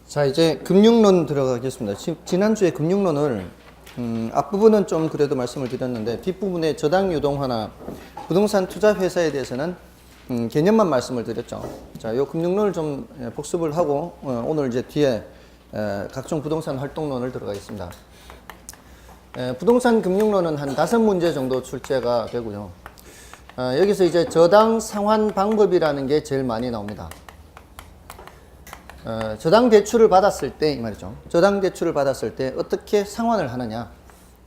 자, 이제 금융론 들어가겠습니다. 지난주에 금융론을 앞부분은 좀 그래도 말씀을 드렸는데 뒷부분에 저당 유동화나 부동산 투자 회사에 대해서는 개념만 말씀을 드렸죠. 자, 요 금융론을 좀 복습을 하고 오늘 이제 뒤에 각종 부동산 활동론을 들어가겠습니다. 부동산 금융론은 한 5문제 정도 출제가 되고요. 여기서 이제 저당 상환 방법이라는 게 제일 많이 나옵니다. 저당 대출을 받았을 때 이 말이죠. 저당 대출을 받았을 때 어떻게 상환을 하느냐.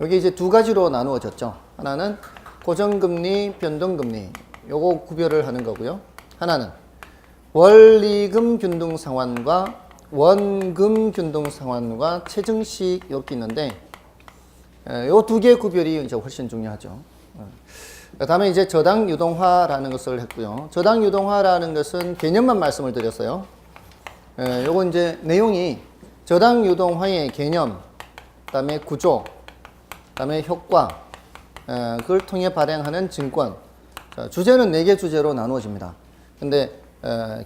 여기 이제 두 가지로 나누어졌죠. 하나는 고정금리, 변동금리. 요거 구별을 하는 거고요. 하나는 원리금 균등 상환과 원금 균등 상환과 체증식 이렇게 있는데 요 두 개 구별이 이제 훨씬 중요하죠. 그 다음에 이제 저당 유동화라는 것을 했고요. 저당 유동화라는 것은 개념만 말씀을 드렸어요. 요거 이제 내용이 저당 유동화의 개념, 그 다음에 구조, 그 다음에 효과, 그걸 통해 발행하는 증권. 자, 주제는 4개 주제로 나누어집니다. 근데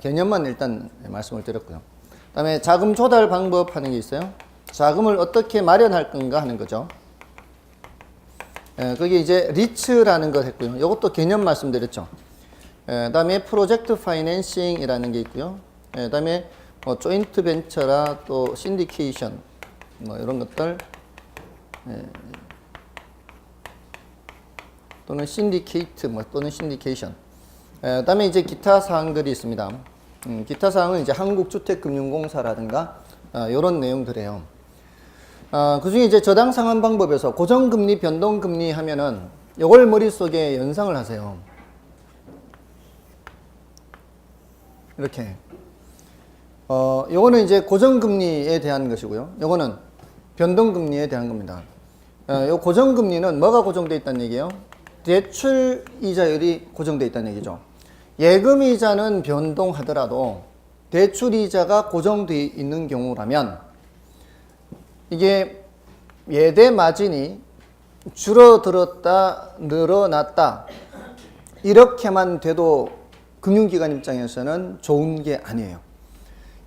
개념만 일단 말씀을 드렸고요. 그 다음에 자금 조달 방법 하는 게 있어요. 자금을 어떻게 마련할 건가 하는 거죠. 거기 이제 리츠라는 걸 했고요. 이것도 개념 말씀드렸죠. 그 다음에 프로젝트 파이낸싱이라는 게 있고요. 그 다음에 조인트 벤처라 또 신디케이션 뭐 이런 것들 또는 신디케이트 뭐 또는 신디케이션. 그다음에 이제 기타 사항들이 있습니다. 기타 사항은 이제 한국주택금융공사라든가 이런 내용들이에요. 그중에 이제 저당 상환 방법에서 고정금리, 변동금리 하면은 이걸 머릿속에 연상을 하세요. 이렇게. 요거는 이제 고정금리에 대한 것이고요. 요거는 변동금리에 대한 겁니다. 요 고정금리는 뭐가 고정되어 있다는 얘기예요? 대출 이자율이 고정되어 있다는 얘기죠. 예금 이자는 변동하더라도 대출 이자가 고정되어 있는 경우라면 이게 예대 마진이 줄어들었다, 늘어났다 이렇게만 돼도 금융기관 입장에서는 좋은 게 아니에요.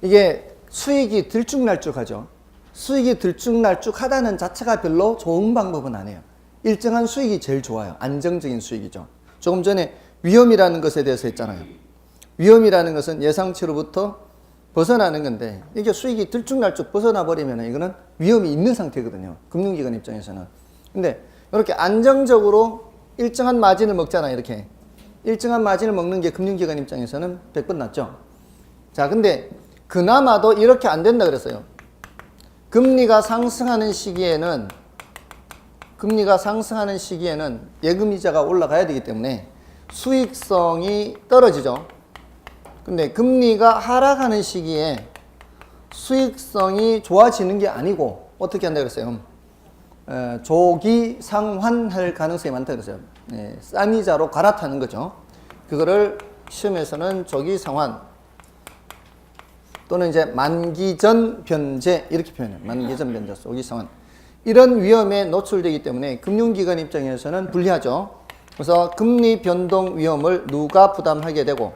이게 수익이 들쭉날쭉하죠. 수익이 들쭉날쭉하다는 자체가 별로 좋은 방법은 아니에요. 일정한 수익이 제일 좋아요. 안정적인 수익이죠. 조금 전에 위험이라는 것에 대해서 했잖아요. 위험이라는 것은 예상치로부터 벗어나는 건데 이게 수익이 들쭉날쭉 벗어나 버리면 이거는 위험이 있는 상태거든요. 금융기관 입장에서는. 근데 이렇게 안정적으로 일정한 마진을 먹잖아요. 이렇게 일정한 마진을 먹는 게 금융기관 입장에서는 100번 낫죠. 자, 근데 그나마도 이렇게 안 된다 그랬어요. 금리가 상승하는 시기에는 예금이자가 올라가야 되기 때문에 수익성이 떨어지죠. 근데 금리가 하락하는 시기에 수익성이 좋아지는 게 아니고 어떻게 한다 그랬어요? 조기 상환할 가능성이 많다 그랬어요. 싼 이자로 갈아타는 거죠. 그거를 시험에서는 조기 상환 또는 이제 만기 전 변제 이렇게 표현해요. 만기 전 변제, 조기 상환. 이런 위험에 노출되기 때문에 금융기관 입장에서는 불리하죠. 그래서 금리 변동 위험을 누가 부담하게 되고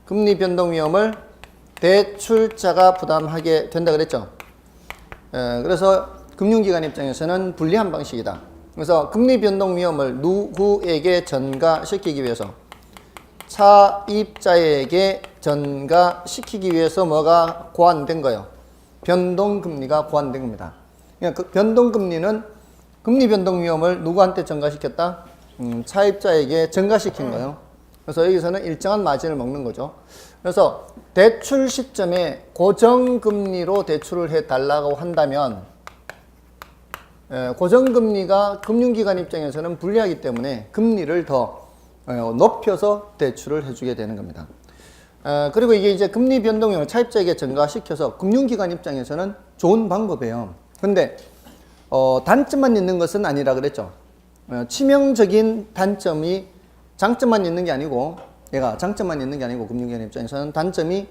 금리 변동 위험을 대출자가 부담하게 된다 그랬죠. 그래서 금융기관 입장에서는 불리한 방식이다. 그래서 금리 변동 위험을 누구에게 전가시키기 위해서 차입자에게 전가시키기 위해서 뭐가 고안된 거예요? 변동금리가 고안된 겁니다. 그러니까 그 변동금리는 금리 변동 위험을 누구한테 전가시켰다? 차입자에게 전가시킨 거예요. 그래서 여기서는 일정한 마진을 먹는 거죠. 그래서 대출 시점에 고정금리로 대출을 해달라고 한다면 고정금리가 금융기관 입장에서는 불리하기 때문에 금리를 더 높여서 대출을 해주게 되는 겁니다. 그리고 이게 이제 금리 변동형을 차입자에게 전가시켜서 금융기관 입장에서는 좋은 방법이에요. 근데 단점만 있는 것은 아니라 그랬죠. 치명적인 단점이 장점만 있는 게 아니고 얘가 장점만 있는 게 아니고 금융기관 입장에서는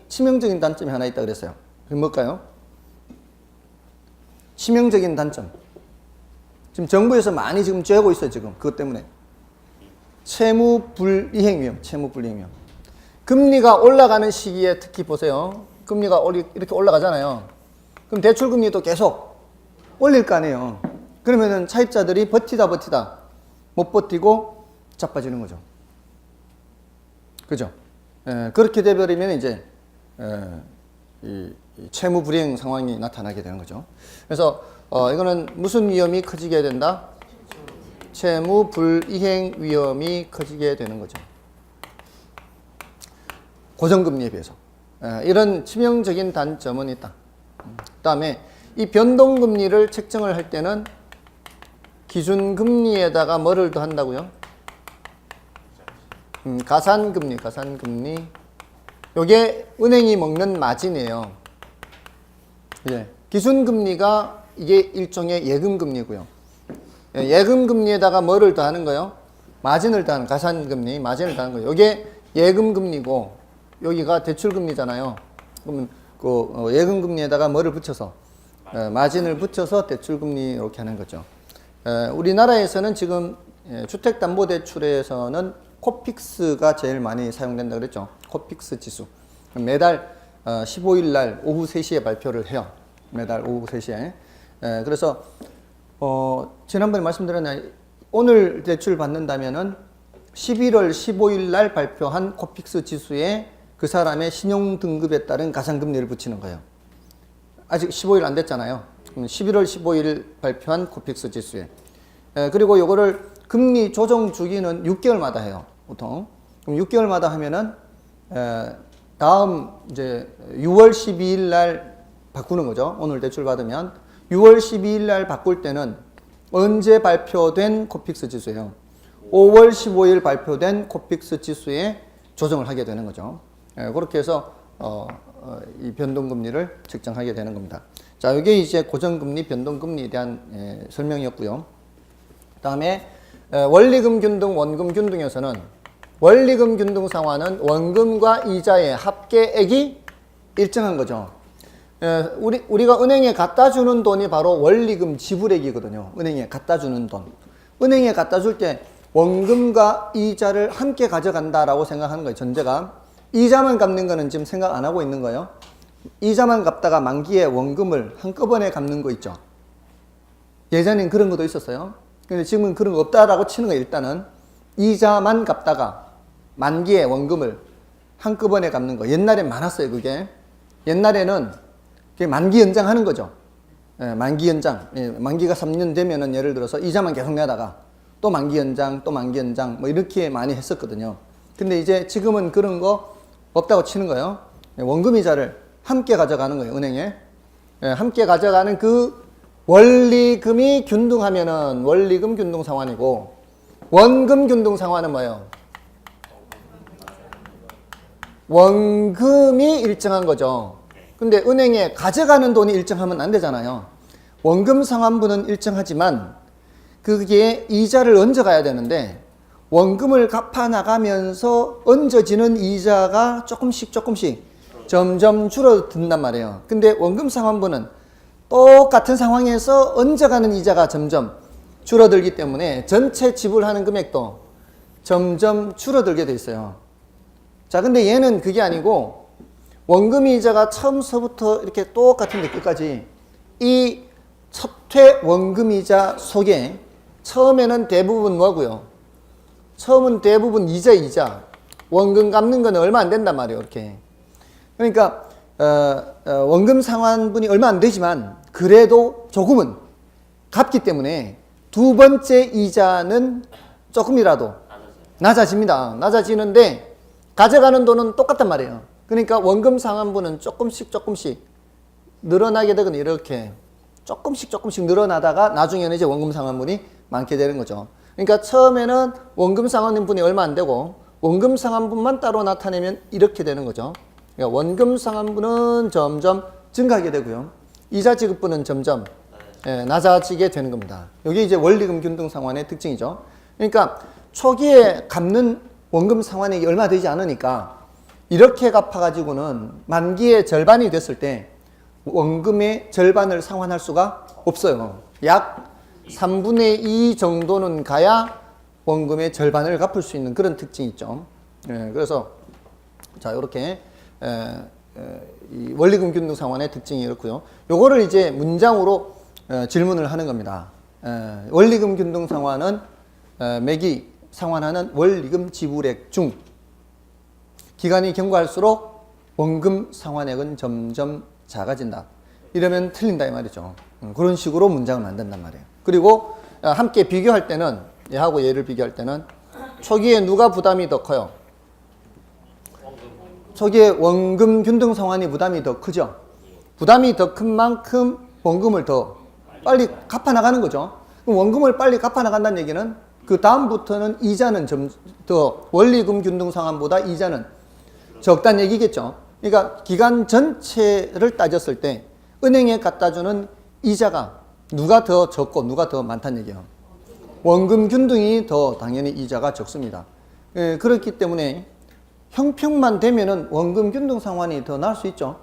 치명적인 단점이 하나 있다 그랬어요. 그게 뭘까요? 치명적인 단점. 지금 정부에서 많이 지금 쬐고 있어요. 지금 그것 때문에. 채무불이행 위험. 금리가 올라가는 시기에 특히 보세요. 금리가 이렇게 올라가잖아요. 그럼 대출금리도 계속 올릴 거 아니에요. 그러면은 차입자들이 버티다 못 버티고 자빠지는 거죠. 그죠? 그렇게 돼버리면 이제 이 채무 불이행 상황이 나타나게 되는 거죠. 그래서 이거는 무슨 위험이 커지게 된다? 채무 불이행 위험이 커지게 되는 거죠. 고정금리에 비해서. 이런 치명적인 단점은 있다. 그 다음에 이 변동금리를 책정을 할 때는 기준금리에다가 뭐를 더 한다고요? 가산금리. 요게 은행이 먹는 마진이에요. 예. 기준금리가 이게 일종의 예금금리고요. 예금금리에다가 뭐를 더하는 거요? 마진을 더하는 가산금리, 마진을 더하는 거예요. 요게 예금금리고 여기가 대출금리잖아요. 그러면 그 예금금리에다가 뭐를 붙여서 마진을 붙여서 대출금리 이렇게 하는 거죠. 우리나라에서는 지금 주택담보대출에서는 코픽스가 제일 많이 사용된다 그랬죠. 코픽스 지수. 매달 15일 날 오후 3시에 발표를 해요. 매달 오후 3시에. 그래서 지난번에 말씀드렸나요? 오늘 대출 받는다면은 11월 15일 날 발표한 코픽스 지수에 그 사람의 신용 등급에 따른 가산금리를 붙이는 거예요. 아직 15일 안 됐잖아요. 11월 15일 발표한 코픽스 지수에. 그리고 요거를 금리 조정 주기는 6개월마다 해요. 보통. 그럼 6개월마다 하면은 다음 이제 6월 12일 날 바꾸는 거죠. 오늘 대출 받으면 6월 12일 날 바꿀 때는 언제 발표된 코픽스 지수예요. 5월 15일 발표된 코픽스 지수에 조정을 하게 되는 거죠. 그렇게 해서 이 변동금리를 책정하게 되는 겁니다. 자, 이게 이제 고정금리, 변동금리에 대한 설명이었고요. 그 다음에 원리금 균등, 원금 균등에서는 원리금 균등 상환은 원금과 이자의 합계액이 일정한 거죠. 우리가 은행에 갖다 주는 돈이 바로 원리금 지불액이거든요. 은행에 갖다 주는 돈. 은행에 갖다 줄 때 원금과 이자를 함께 가져간다라고 생각하는 거예요. 전제가. 이자만 갚는 거는 지금 생각 안 하고 있는 거예요. 이자만 갚다가 만기에 원금을 한꺼번에 갚는 거 있죠. 예전엔 그런 것도 있었어요. 근데 지금은 그런 거 없다라고 치는 거예요. 일단은 이자만 갚다가 만기에 원금을 한꺼번에 갚는 거. 옛날엔 많았어요. 그게. 옛날에는 그게 만기 연장하는 거죠. 만기 연장. 만기가 3년 되면은 예를 들어서 이자만 계속 내다가 또 만기 연장, 또 만기 연장 뭐 이렇게 많이 했었거든요. 근데 이제 지금은 그런 거 없다고 치는 거예요. 원금 이자를 함께 가져가는 거예요. 은행에. 함께 가져가는 그 원리금이 균등하면은 원리금 균등 상환이고 원금 균등 상환은 뭐예요? 원금이 일정한 거죠. 근데 은행에 가져가는 돈이 일정하면 안 되잖아요. 원금 상환분은 일정하지만 그게 이자를 얹어가야 되는데 원금을 갚아나가면서 얹어지는 이자가 조금씩 점점 줄어든단 말이에요. 근데 원금 상환분은 똑같은 상황에서 얹어가는 이자가 점점 줄어들기 때문에 전체 지불하는 금액도 점점 줄어들게 돼 있어요. 자, 근데 얘는 그게 아니고 원금 이자가 처음서부터 이렇게 똑같은데 끝까지 이 첫회 원금 이자 속에 처음에는 대부분 뭐고요? 처음은 대부분 이자. 원금 갚는 건 얼마 안 된단 말이에요. 이렇게. 그러니까 원금 상환분이 얼마 안 되지만 그래도 조금은 갚기 때문에 두 번째 이자는 조금이라도 낮아집니다. 낮아지는데 가져가는 돈은 똑같단 말이에요. 그러니까 원금 상환분은 조금씩 늘어나게 되거든요. 이렇게 조금씩 늘어나다가 나중에는 이제 원금 상환분이 많게 되는 거죠. 그러니까 처음에는 원금 상환분이 얼마 안 되고 원금 상환분만 따로 나타내면 이렇게 되는 거죠. 그러니까 원금 상환분은 점점 증가하게 되고요. 이자 지급분은 점점 낮아지게 되는 겁니다. 이게 이제 원리금 균등 상환의 특징이죠. 그러니까 초기에 갚는 원금 상환액이 얼마 되지 않으니까 이렇게 갚아가지고는 만기의 절반이 됐을 때 원금의 절반을 상환할 수가 없어요. 약 3분의 2 정도는 가야 원금의 절반을 갚을 수 있는 그런 특징이 있죠. 그래서 자, 이렇게 이 원리금 균등 상환의 특징이 그렇고요. 요거를 이제 문장으로 질문을 하는 겁니다. 원리금 균등 상환은 매기 상환하는 원리금 지불액 중 기간이 경과할수록 원금 상환액은 점점 작아진다. 이러면 틀린다 이 말이죠. 그런 식으로 문장을 만든단 말이에요. 그리고 함께 비교할 때는 얘하고 얘를 비교할 때는 초기에 누가 부담이 더 커요? 초기에 원금 균등 상환이 부담이 더 크죠. 부담이 더 큰 만큼 원금을 더 빨리 갚아 나가는 거죠. 그럼 원금을 빨리 갚아 나간다는 얘기는 그 다음부터는 이자는 좀 더 원리금 균등 상환보다 이자는 적다는 얘기겠죠. 그러니까 기간 전체를 따졌을 때 은행에 갖다 주는 이자가 누가 더 적고 누가 더 많다는 얘기예요. 원금 균등이 더 당연히 이자가 적습니다. 그렇기 때문에 형평만 되면은 원금 균등 상환이 더 나을 수 있죠.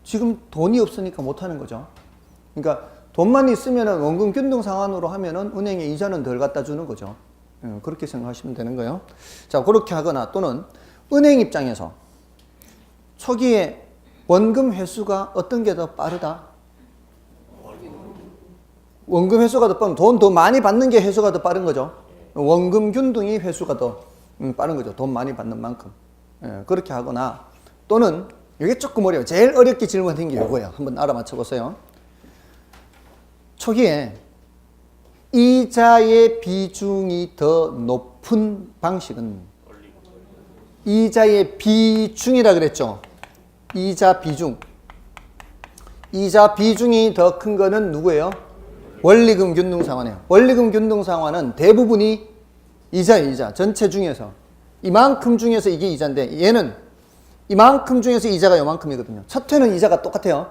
지금 돈이 없으니까 못 하는 거죠. 그러니까 돈만 있으면은 원금 균등 상환으로 하면은 은행에 이자는 덜 갖다 주는 거죠. 그렇게 생각하시면 되는 거예요. 자, 그렇게 하거나 또는 은행 입장에서 초기에 원금 회수가 어떤 게 더 빠르다? 원금 회수가 더 빠르면 돈 더 많이 받는 게 회수가 더 빠른 거죠. 원금 균등이 회수가 더 빠른 거죠. 돈 많이 받는 만큼. 그렇게 하거나 또는 이게 조금 어려워요. 제일 어렵게 질문한 게 이거예요. 한번 알아맞혀 보세요. 초기에 이자의 비중이 더 높은 방식은 이자의 비중이라 그랬죠. 이자 비중. 이자 비중이 더 큰 거는 누구예요? 원리금 균등 상환이에요. 원리금 균등 상환은 대부분이 이자예요, 이자. 전체 중에서. 이만큼 중에서 이게 이자인데 얘는 이만큼 중에서 이자가 요만큼이거든요. 첫 회는 이자가 똑같아요.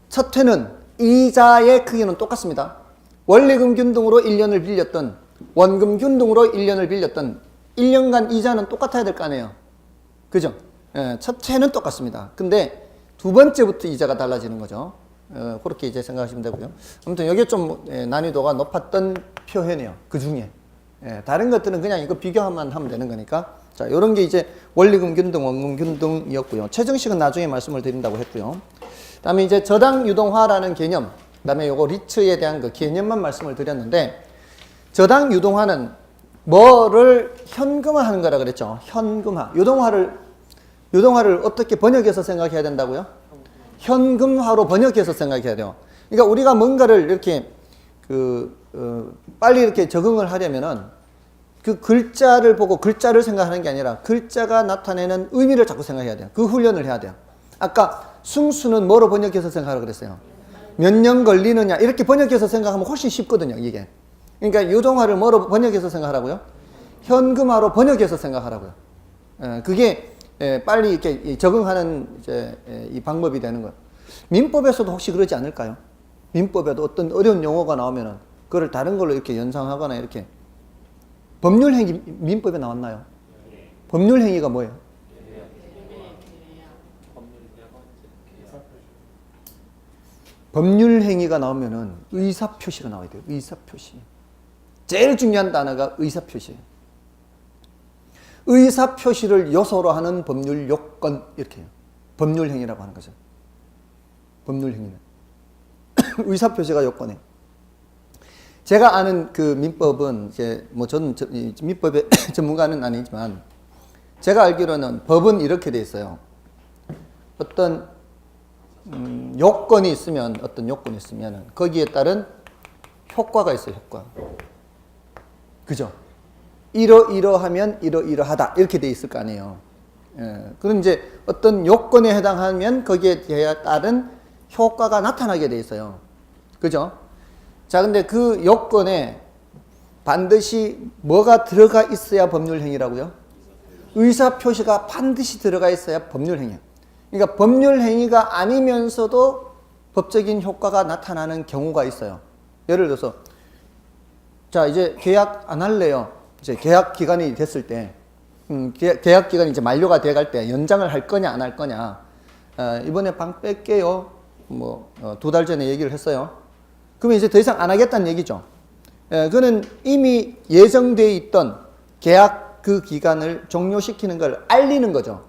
첫 회는 이자의 크기는 똑같습니다. 원리금 균등으로 1년을 빌렸던 원금 균등으로 1년을 빌렸던 1년간 이자는 똑같아야 될 거 아니에요. 그죠? 첫 회는 똑같습니다. 근데 두 번째부터 이자가 달라지는 거죠. 그렇게 이제 생각하시면 되고요. 아무튼 여기 좀 난이도가 높았던 표현이에요. 그 중에. 다른 것들은 그냥 이거 비교만 하면 되는 거니까. 자, 요런 게 이제 원리금 균등, 원금 균등이었고요. 최정식은 나중에 말씀을 드린다고 했고요. 그 다음에 이제 저당 유동화라는 개념, 그 다음에 요거 리츠에 대한 그 개념만 말씀을 드렸는데, 저당 유동화는 뭐를 현금화하는 거라 그랬죠. 현금화. 유동화를 어떻게 번역해서 생각해야 된다고요? 현금화로 번역해서 생각해야 돼요. 그러니까 우리가 뭔가를 이렇게 빨리 이렇게 적응을 하려면은 그 글자를 보고 글자를 생각하는 게 아니라 글자가 나타내는 의미를 자꾸 생각해야 돼요. 그 훈련을 해야 돼요. 아까 승수는 뭐로 번역해서 생각하라고 그랬어요? 몇 년 걸리느냐 이렇게 번역해서 생각하면 훨씬 쉽거든요, 이게. 그러니까 유동화를 뭐로 번역해서 생각하라고요? 현금화로 번역해서 생각하라고요. 그게 빨리 이렇게 적응하는 이제 이 방법이 되는 거예요. 민법에서도 혹시 그러지 않을까요? 민법에도 어떤 어려운 용어가 나오면은 그걸 다른 걸로 이렇게 연상하거나 이렇게. 법률행위 민법에 나왔나요? 법률행위가 뭐예요? 법률행위가 나오면은 의사표시가 나와야 돼요. 의사표시. 제일 중요한 단어가 의사표시예요. 의사표시를 요소로 하는 법률 요건 이렇게 해요. 법률행위라고 하는 거죠. 법률행위는 의사표시가 요건이에요. 제가 아는 그 민법은 이제 뭐 저는 민법의 전문가는 아니지만 제가 알기로는 법은 이렇게 돼 있어요. 어떤 요건이 있으면 거기에 따른 효과가 있어요. 효과. 그죠? 이러이러하면 이러이러하다 이렇게 돼 있을 거 아니에요. 그럼 이제 어떤 요건에 해당하면 거기에 따른 효과가 나타나게 돼 있어요. 그죠? 자, 근데 그 요건에 반드시 뭐가 들어가 있어야 법률행위라고요? 의사표시가 반드시 들어가 있어야 법률행위예요. 그러니까 법률행위가 아니면서도 법적인 효과가 나타나는 경우가 있어요. 예를 들어서 자, 이제 계약 안 할래요. 이제 계약 기간이 됐을 때 계약 기간이 이제 만료가 돼 갈 때 연장을 할 거냐 안 할 거냐. 이번에 방 뺄게요. 뭐 2달 전에 얘기를 했어요. 그러면 이제 더 이상 안 하겠다는 얘기죠. 그는 이미 예정돼 있던 계약 그 기간을 종료시키는 걸 알리는 거죠.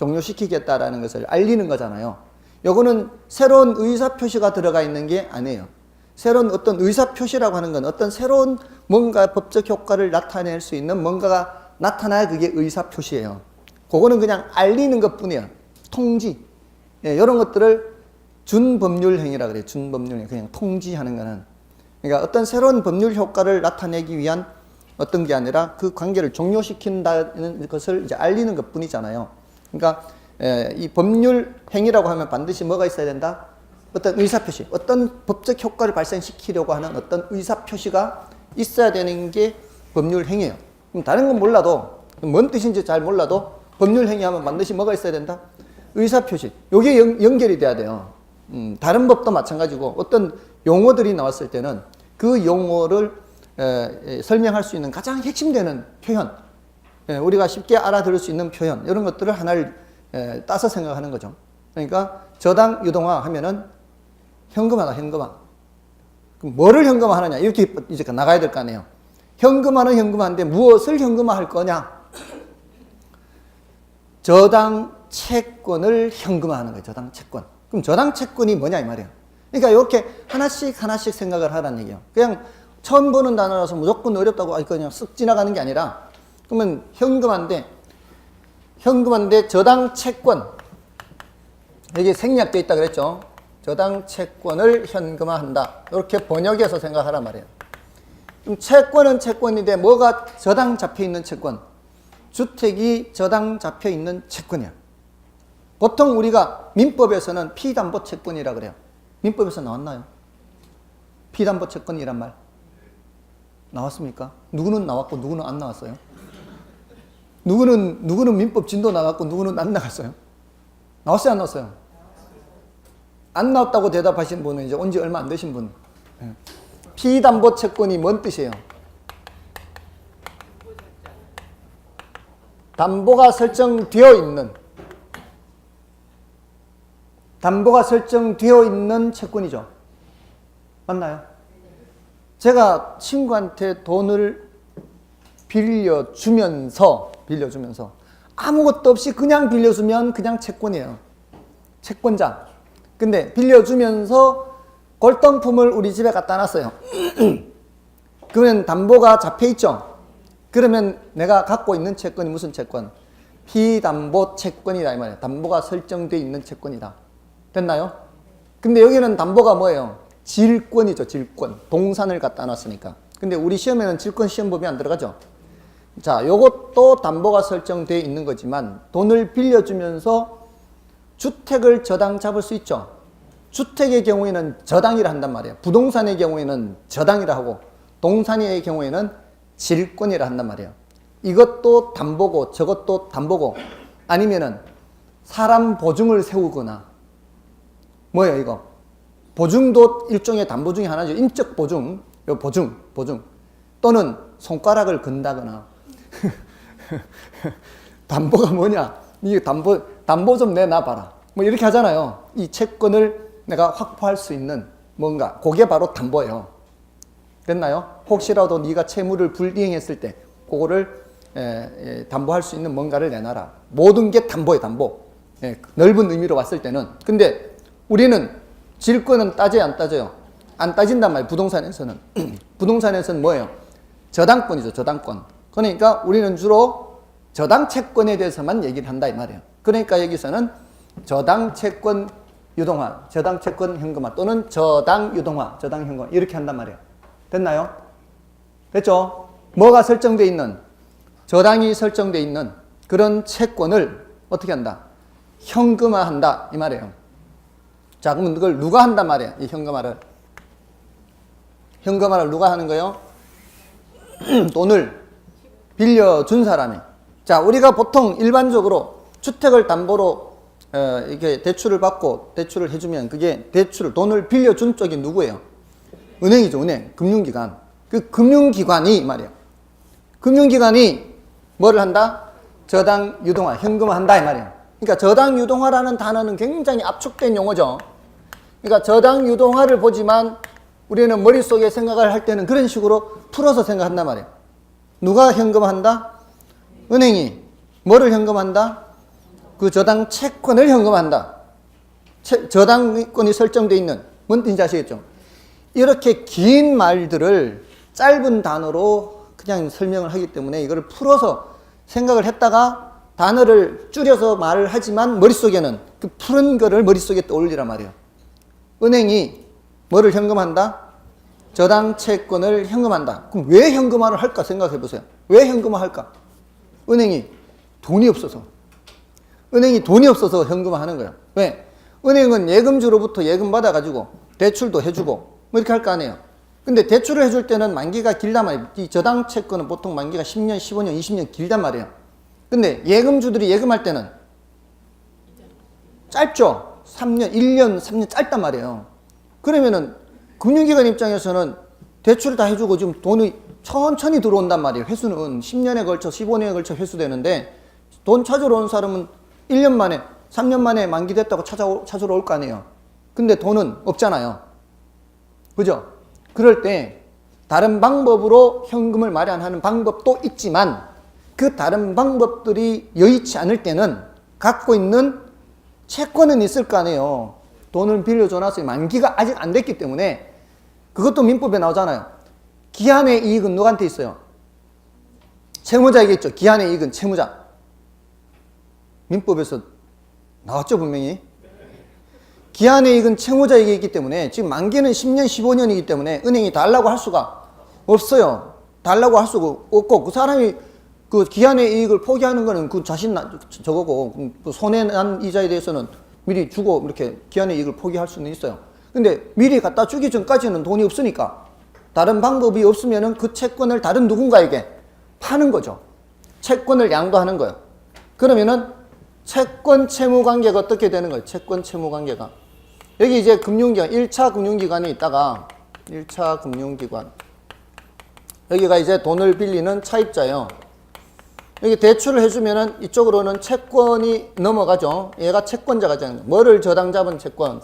종료시키겠다라는 것을 알리는 거잖아요. 요거는 새로운 의사표시가 들어가 있는 게 아니에요. 새로운 어떤 의사표시라고 하는 건 어떤 새로운 뭔가 법적 효과를 나타낼 수 있는 뭔가가 나타나야 그게 의사표시예요. 그거는 그냥 알리는 것 뿐이에요. 통지. 예, 이런 것들을 준법률행위라 그래요. 준법률행위. 그냥 통지하는 거는. 그러니까 어떤 새로운 법률 효과를 나타내기 위한 어떤 게 아니라 그 관계를 종료시킨다는 것을 이제 알리는 것 뿐이잖아요. 그러니까 이 법률 행위라고 하면 반드시 뭐가 있어야 된다? 어떤 의사표시, 어떤 법적 효과를 발생시키려고 하는 어떤 의사표시가 있어야 되는 게 법률 행위예요. 그럼 다른 건 몰라도, 뭔 뜻인지 잘 몰라도 법률 행위하면 반드시 뭐가 있어야 된다? 의사표시. 요게 연결이 돼야 돼요. 다른 법도 마찬가지고 어떤 용어들이 나왔을 때는 그 용어를 설명할 수 있는 가장 핵심되는 표현, 우리가 쉽게 알아들을 수 있는 표현, 이런 것들을 하나를 따서 생각하는 거죠. 그러니까 저당 유동화 하면은 현금화다, 현금화. 그럼 뭐를 현금화하느냐, 이렇게 이제 나가야 될 거 아니에요. 현금화는 현금화인데 무엇을 현금화할 거냐? 저당 채권을 현금화하는 거예요. 저당 채권. 그럼 저당 채권이 뭐냐 이 말이에요. 그러니까 이렇게 하나씩 생각을 하라는 얘기예요. 그냥 처음 보는 단어라서 무조건 어렵다고 그냥 쓱 지나가는 게 아니라, 그러면 현금화인데 저당 채권, 여기 생략되어 있다 그랬죠. 저당 채권을 현금화한다. 이렇게 번역해서 생각하란 말이에요. 그럼 채권은 채권인데 뭐가 저당 잡혀 있는 채권? 주택이 저당 잡혀 있는 채권이야. 보통 우리가 민법에서는 피담보 채권이라 그래요. 민법에서 나왔나요? 피담보 채권이란 말 나왔습니까? 누구는 나왔고 누구는 안 나왔어요? 누구는 민법 진도 나갔고 누구는 안 나갔어요? 나왔어요, 안 나왔어요? 안 나왔다고 대답하신 분은 이제 온 지 얼마 안 되신 분. 피담보 채권이 뭔 뜻이에요? 담보가 설정되어 있는 채권이죠. 맞나요? 제가 친구한테 돈을 빌려주면서 아무것도 없이 그냥 빌려주면 그냥 채권이에요. 채권자. 근데 빌려주면서 골동품을 우리 집에 갖다 놨어요. 그러면 담보가 잡혀 있죠. 그러면 내가 갖고 있는 채권이 무슨 채권? 피담보 채권이다 이 말이에요. 담보가 설정되어 있는 채권이다. 됐나요? 근데 여기는 담보가 뭐예요? 질권이죠. 질권. 동산을 갖다 놨으니까. 근데 우리 시험에는 질권 시험 보면 안 들어가죠. 자, 요것도 담보가 설정되어 있는 거지만 돈을 빌려주면서 주택을 저당 잡을 수 있죠. 주택의 경우에는 저당이라 한단 말이에요. 부동산의 경우에는 저당이라 하고 동산의 경우에는 질권이라 한단 말이에요. 이것도 담보고 저것도 담보고, 아니면은 사람 보증을 세우거나, 뭐예요 이거? 보증도 일종의 담보 중에 하나죠. 인적 보증, 요 보증. 또는 손가락을 건다거나. 담보가 뭐냐? 이게 담보 좀 내놔봐라. 뭐 이렇게 하잖아요. 이 채권을 내가 확보할 수 있는 뭔가, 그게 바로 담보예요. 됐나요? 혹시라도 네가 채무를 불이행했을 때 그거를 담보할 수 있는 뭔가를 내놔라. 모든 게 담보예요, 담보. 넓은 의미로 봤을 때는. 근데 우리는 질권은 따져요, 안 따져요? 안 따진단 말이에요, 부동산에서는. 부동산에서는 뭐예요? 저당권이죠, 저당권. 그러니까 우리는 주로 저당 채권에 대해서만 얘기를 한다 이 말이에요. 그러니까 여기서는 저당 채권 유동화, 저당 채권 현금화, 또는 저당 유동화, 저당 현금화, 이렇게 한단 말이에요. 됐나요? 됐죠? 뭐가 설정되어 있는, 저당이 설정되어 있는 그런 채권을 어떻게 한다? 현금화한다 이 말이에요. 자, 그러면 그걸 누가 한단 말이에요? 이 현금화를 누가 하는 거예요? 돈을 빌려준 사람이. 자, 우리가 보통 일반적으로 주택을 담보로 이렇게 대출을 받고 대출을 해주면 그게 돈을 빌려준 쪽이 누구예요? 은행이죠, 은행. 금융기관. 그 금융기관이 말이에요. 금융기관이 뭐를 한다? 저당 유동화, 현금화 한다 이 말이에요. 그러니까 저당 유동화라는 단어는 굉장히 압축된 용어죠. 그러니까 저당 유동화를 보지만 우리는 머릿속에 생각을 할 때는 그런 식으로 풀어서 생각한단 말이에요. 누가 현금화한다? 은행이. 뭐를 현금화한다? 그 저당 채권을 현금화한다. 저당권이 설정되어 있는, 뭔 뜻인지 아시겠죠? 이렇게 긴 말들을 짧은 단어로 그냥 설명을 하기 때문에 이거를 풀어서 생각을 했다가 단어를 줄여서 말을 하지만 머릿속에는 그 푸른 거를 머릿속에 떠올리란 말이에요. 은행이 뭐를 현금한다? 저당 채권을 현금한다. 그럼 왜 현금화를 할까 생각해 보세요. 왜 현금화 할까? 은행이 돈이 없어서. 은행이 돈이 없어서 현금화 하는 거예요. 왜? 은행은 예금주로부터 예금 받아가지고 대출도 해주고 뭐 이렇게 할 거 아니에요. 근데 대출을 해줄 때는 만기가 길단 말이에요. 이 저당 채권은 보통 만기가 10년, 15년, 20년 길단 말이에요. 근데 예금주들이 예금할 때는 짧죠. 3년, 1년, 3년 짧단 말이에요. 그러면은 금융기관 입장에서는 대출을 다 해주고 지금 돈이 천천히 들어온단 말이에요. 회수는 10년에 걸쳐, 15년에 걸쳐 회수되는데 돈 찾으러 온 사람은 1년 만에, 3년 만에 만기됐다고 찾으러 올 거 아니에요. 근데 돈은 없잖아요. 그죠? 그럴 때 다른 방법으로 현금을 마련하는 방법도 있지만 그 다른 방법들이 여의치 않을 때는 갖고 있는 채권은 있을 거 아니에요. 돈을 빌려줘놨어요. 만기가 아직 안 됐기 때문에 그것도 민법에 나오잖아요. 기한의 이익은 누구한테 있어요? 채무자에게 있죠. 기한의 이익은 채무자. 민법에서 나왔죠, 분명히. 기한의 이익은 채무자에게 있기 때문에 지금 만기는 10년, 15년이기 때문에 은행이 달라고 할 수가 없어요. 달라고 할 수가 없고 그 사람이 그 기한의 이익을 포기하는 거는 그 자신 저거고 그 손해난 이자에 대해서는 미리 주고 이렇게 기한의 이익을 포기할 수는 있어요. 근데 미리 갖다 주기 전까지는 돈이 없으니까 다른 방법이 없으면은 그 채권을 다른 누군가에게 파는 거죠. 채권을 양도하는 거예요. 그러면은 채권 채무 관계가 어떻게 되는 거예요? 채권 채무 관계가. 여기 이제 금융기관, 1차 금융기관에 있다가 1차 금융기관. 여기가 이제 돈을 빌리는 차입자예요. 여기 대출을 해주면은 이쪽으로는 채권이 넘어가죠. 얘가 채권자가 되는 거예요. 뭐를 저당 잡은 채권?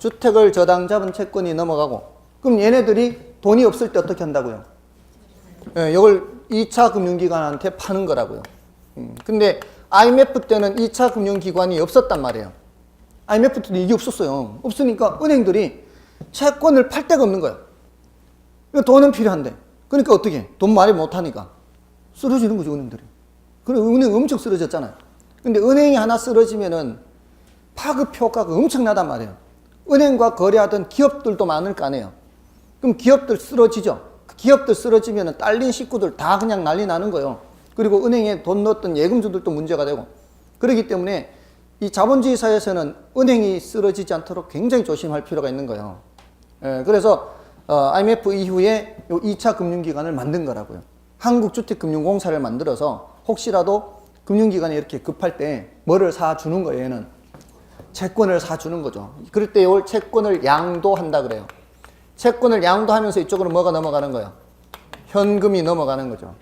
주택을 저당 잡은 채권이 넘어가고. 그럼 얘네들이 돈이 없을 때 어떻게 한다고요? 예, 이걸 2차 금융기관한테 파는 거라고요. 근데 IMF 때는 2차 금융기관이 없었단 말이에요. IMF 때도 이게 없었어요. 없으니까 은행들이 채권을 팔 데가 없는 거예요. 돈은 필요한데. 그러니까 어떻게 해? 돈 말이 못하니까 쓰러지는 거죠, 은행들이. 그리고 은행 엄청 쓰러졌잖아요. 근데 은행이 하나 쓰러지면은 파급 효과가 엄청나단 말이에요. 은행과 거래하던 기업들도 많을 거 아니에요. 그럼 기업들 쓰러지죠. 기업들 쓰러지면은 딸린 식구들 다 그냥 난리 나는 거예요. 그리고 은행에 돈 넣었던 예금주들도 문제가 되고. 그렇기 때문에 이 자본주의 사회에서는 은행이 쓰러지지 않도록 굉장히 조심할 필요가 있는 거예요. 예, 그래서 IMF 이후에 요 2차 금융기관을 만든 거라고요. 한국주택금융공사를 만들어서 혹시라도 금융기관이 이렇게 급할 때 뭐를 사주는 거예요, 얘는. 채권을 사주는 거죠. 그럴 때 이걸 채권을 양도한다 그래요. 채권을 양도하면서 이쪽으로 뭐가 넘어가는 거예요? 현금이 넘어가는 거죠.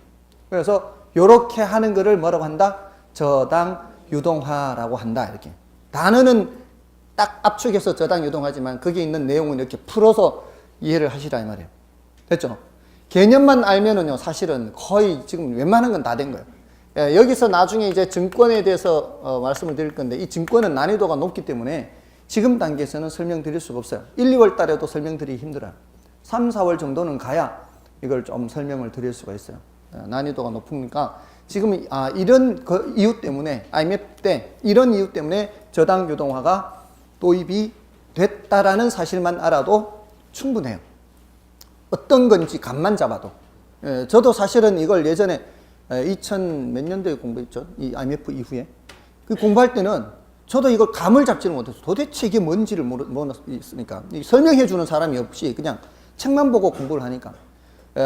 그래서 이렇게 하는 거를 뭐라고 한다? 저당 유동화라고 한다. 이렇게. 단어는 딱 압축해서 저당 유동하지만 거기에 있는 내용은 이렇게 풀어서 이해를 하시라 이 말이에요. 됐죠? 개념만 알면은요, 사실은 거의 지금 웬만한 건 다 된 거예요. 예, 여기서 나중에 이제 증권에 대해서 말씀을 드릴 건데 이 증권은 난이도가 높기 때문에 지금 단계에서는 설명드릴 수가 없어요. 1, 2월 달에도 설명드리기 힘들어요. 3, 4월 정도는 가야 이걸 좀 설명을 드릴 수가 있어요. 난이도가 높으니까 지금 이런 이유 때문에 IMF 때 이런 이유 때문에 저당 유동화가 도입이 됐다라는 사실만 알아도 충분해요. 어떤 건지 감만 잡아도. 예, 저도 사실은 이걸 예전에 2000 몇 년도에 공부했죠. 이 IMF 이후에. 그 공부할 때는 저도 이걸 감을 잡지를 못해서 도대체 이게 뭔지를 모르니까 설명해 주는 사람이 없이 그냥 책만 보고 공부를 하니까.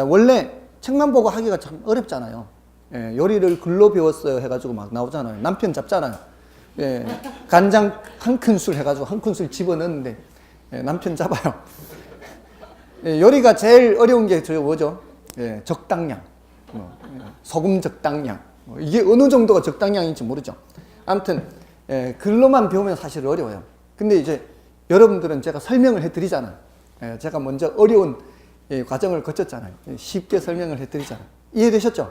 원래 책만 보고 하기가 참 어렵잖아요. 예, 요리를 글로 배웠어요 해가지고 막 나오잖아요. 남편 잡잖아요. 예, 간장 한 큰술 해가지고 한 큰술 집어넣는데 남편 잡아요. 예, 요리가 제일 어려운 게 저 뭐죠? 예, 적당량, 소금 적당량. 이게 어느 정도가 적당량인지 모르죠. 아무튼 글로만 배우면 사실 어려워요. 근데 이제 여러분들은 제가 설명을 해드리잖아요. 제가 먼저 어려운 과정을 거쳤잖아요. 쉽게 설명을 해드리잖아요. 이해되셨죠?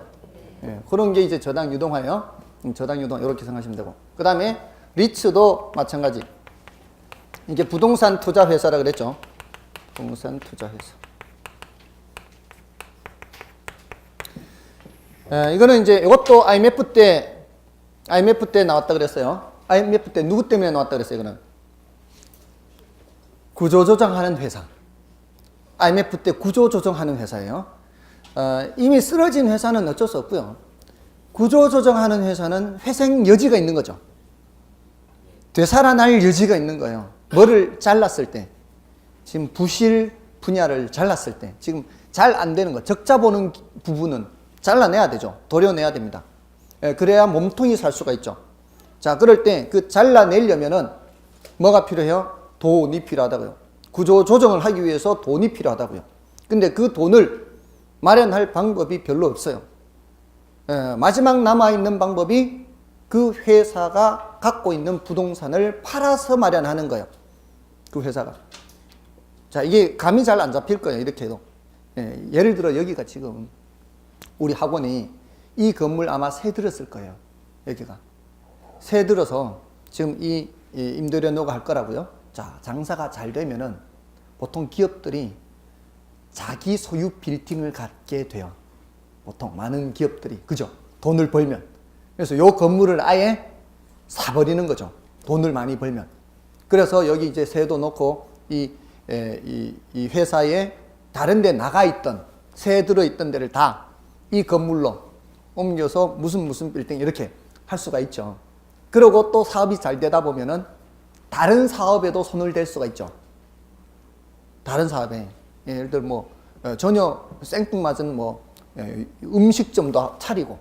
그런 게 이제 저당 유동화예요. 저당 유동화 이렇게 생각하시면 되고. 그 다음에 리츠도 마찬가지. 이게 부동산 투자 회사라 그랬죠. 부동산 투자 회사. 이거는 이제 이것도 IMF 때 나왔다 그랬어요. IMF 때 누구 때문에 나왔다 그랬어요, 이거는? 구조조정하는 회사. IMF 때 구조조정하는 회사예요. 이미 쓰러진 회사는 어쩔 수 없고요. 구조조정하는 회사는 회생 여지가 있는 거죠. 되살아날 여지가 있는 거예요. 뭐를 잘랐을 때, 지금 부실 분야를 잘랐을 때, 지금 잘 안 되는 거, 적자 보는 부분은 잘라내야 되죠. 도려내야 됩니다. 그래야 몸통이 살 수가 있죠. 자, 그럴 때 그 잘라내려면은 뭐가 필요해요? 돈이 필요하다고요. 구조 조정을 하기 위해서 돈이 필요하다고요. 근데 그 돈을 마련할 방법이 별로 없어요. 마지막 남아있는 방법이 그 회사가 갖고 있는 부동산을 팔아서 마련하는 거예요. 그 회사가. 자, 이게 감이 잘 안 잡힐 거예요. 이렇게 해도. 예를 들어 여기가 지금 우리 학원이 이 건물 아마 새 들었을 거예요. 여기가. 새 들어서 지금 이 임대료노가 할 거라고요. 자, 장사가 잘 되면은 보통 기업들이 자기 소유 빌딩을 갖게 돼요. 보통 많은 기업들이. 그죠? 돈을 벌면. 그래서 요 건물을 아예 사버리는 거죠. 돈을 많이 벌면. 그래서 여기 이제 새도 놓고 이 회사에 다른 데 나가 있던, 새 들어있던 데를 다 이 건물로 옮겨서 무슨 빌딩 이렇게 할 수가 있죠. 그리고 또 사업이 잘 되다 보면은 다른 사업에도 손을 댈 수가 있죠. 다른 사업에. 예를 들어 뭐 전혀 생뚱맞은 뭐 음식점도 차리고,